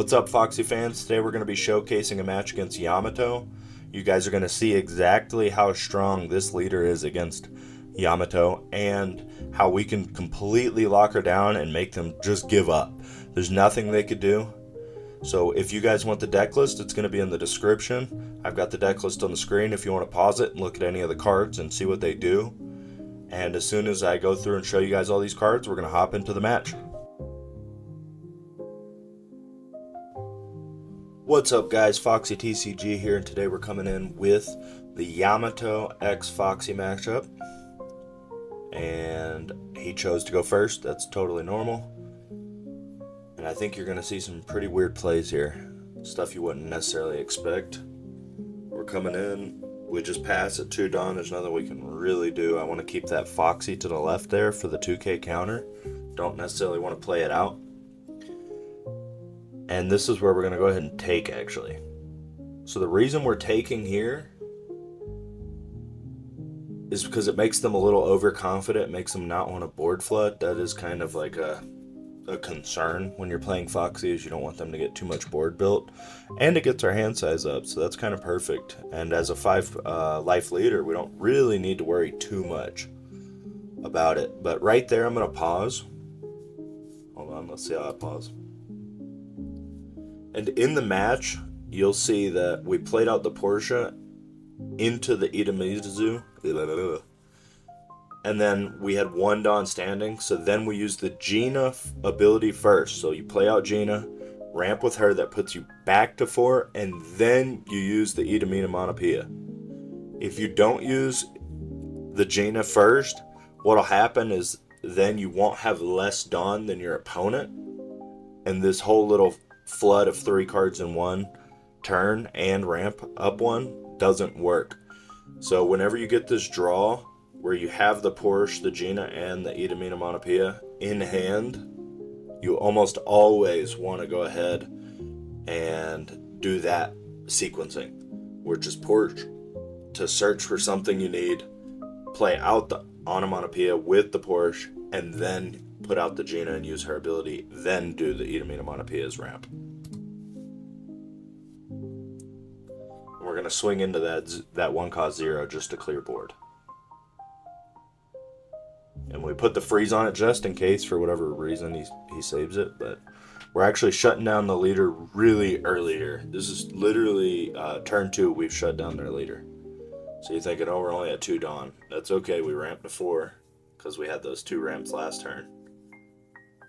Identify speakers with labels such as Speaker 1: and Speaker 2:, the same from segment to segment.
Speaker 1: What's up, Foxy fans? Today we're going to be showcasing a match against Yamato. You guys are going to see exactly how strong this leader is against Yamato and how we can completely lock her down and make them just give up. There's nothing they could do. So if you guys want the deck list, it's going to be in the description. I've got the deck list on the screen if you want to pause it and look at any of the cards and see what they do. And as soon as I go through and show you guys all these cards, we're going to hop into the match. What's up, guys? Foxy TCG here, and today we're coming in with the Yamato x Foxy matchup. And he chose to go first. That's totally normal. And I think you're going to see some pretty weird plays here. Stuff you wouldn't necessarily expect. We're coming in. We just pass at 2 Dawn. There's nothing we can really do. I want to keep that Foxy to the left there for the 2K counter. Don't necessarily want to play it out. And this is where we're going to go ahead and take, actually. So the reason we're taking here is because it makes them a little overconfident. It makes them not want to board flood. That is kind of like a concern when you're playing Foxy, is you don't want them to get too much board built. And it gets our hand size up, so that's kind of perfect. And as a 5 life leader, we don't really need to worry too much about it. But right there, I'm going to pause. Hold on, let's see how I pause. And in the match, you'll see that we played out the Porsche into the Itamizu. And then we had 1 Dawn standing. So then we used the Gina ability first. So you play out Gina, ramp with her, that puts you back to 4. And then you use the Itamina Monopia. If you don't use the Gina first, what'll happen is then you won't have less Dawn than your opponent. And this whole little flood of 3 cards in one turn and ramp up 1 doesn't work. So whenever you get this draw where you have the Porsche, the Gina, and the Itamina Monopia in hand, you almost always want to go ahead and do that sequencing, which is Porsche to search for something you need, play out the onomatopoeia with the Porsche, and then put out the Gina and use her ability, then do the Itamina Monopeia's ramp. We're going to swing into that 1 cost 0 just to clear board. And we put the freeze on it just in case, for whatever reason he saves it, but we're actually shutting down the leader really early here. This is literally turn 2, we've shut down their leader. So you're thinking, oh, we're only at 2 Dawn. That's okay, we ramped to 4 because we had those 2 ramps last turn.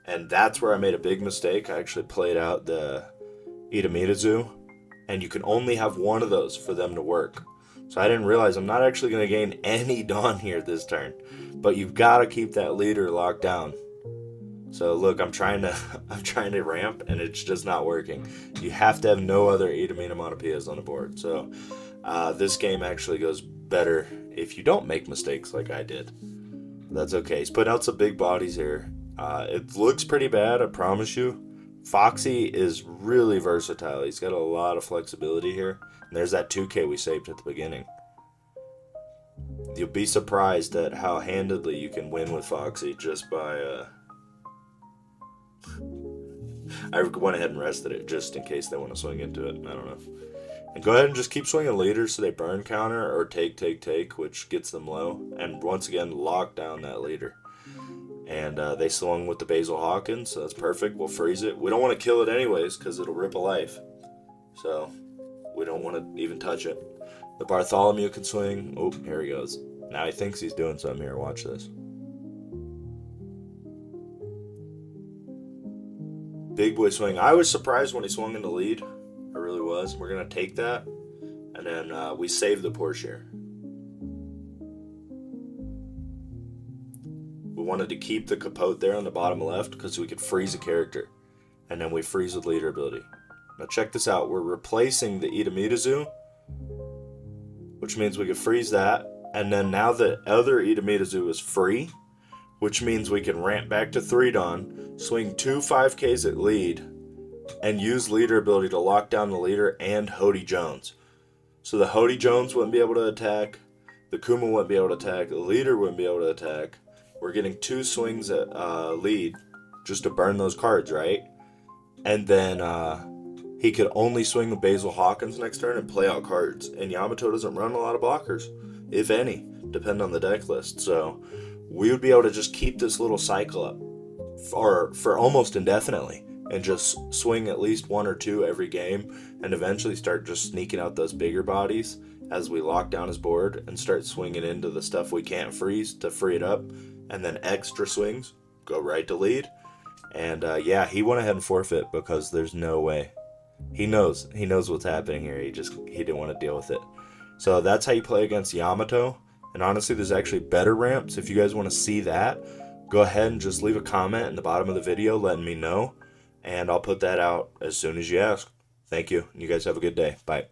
Speaker 1: And that's where I made a big mistake. I actually played out the Itamizu, and you can only have 1 of those for them to work. So I didn't realize I'm not actually going to gain any Dawn here this turn. But you've got to keep that leader locked down. So look, I'm trying to ramp, and it's just not working. You have to have no other Itamina Monopoeias on the board. So this game actually goes better if you don't make mistakes like I did. That's okay. He's put out some big bodies here. It looks pretty bad, I promise you. Foxy is really versatile. He's got a lot of flexibility here. And there's that 2K we saved at the beginning. You'll be surprised at how handedly you can win with Foxy just by... I went ahead and rested it just in case they want to swing into it. I don't know. And go ahead and just keep swinging leaders so they burn counter or take, which gets them low. And once again, lock down that leader. And they swung with the Basil Hawkins, so that's perfect. We'll freeze it. We don't want to kill it anyways because it'll rip a life. So we don't want to even touch it. The Bartholomew can swing. Oh, here he goes. Now he thinks he's doing something here. Watch this. Big boy swing. I was surprised when he swung in the lead. I really was. We're going to take that. And then we save the Porsche here. We wanted to keep the capote there on the bottom left because we could freeze a character. And then we freeze with leader ability. Now check this out. We're replacing the Itamizu, which means we could freeze that. And then now the other Itamizu is free, which means we can ramp back to 3 Dawn, swing 2 5Ks at lead, and use leader ability to lock down the leader and Hody Jones. So the Hody Jones wouldn't be able to attack, the Kuma wouldn't be able to attack, the leader wouldn't be able to attack. We're getting 2 swings at lead just to burn those cards, right? And then he could only swing the Basil Hawkins next turn and play out cards. And Yamato doesn't run a lot of blockers, if any, depending on the deck list. So we would be able to just keep this little cycle up for almost indefinitely and just swing at least one or two every game and eventually start just sneaking out those bigger bodies as we lock down his board and start swinging into the stuff we can't freeze to free it up, and then extra swings go right to lead. And yeah, he went ahead and forfeit because there's no way. He knows what's happening here. He didn't want to deal with it. So that's how you play against Yamato. And honestly, there's actually better ramps. If you guys want to see that, go ahead and just leave a comment in the bottom of the video letting me know, and I'll put that out as soon as you ask. Thank you. You guys have a good day. Bye.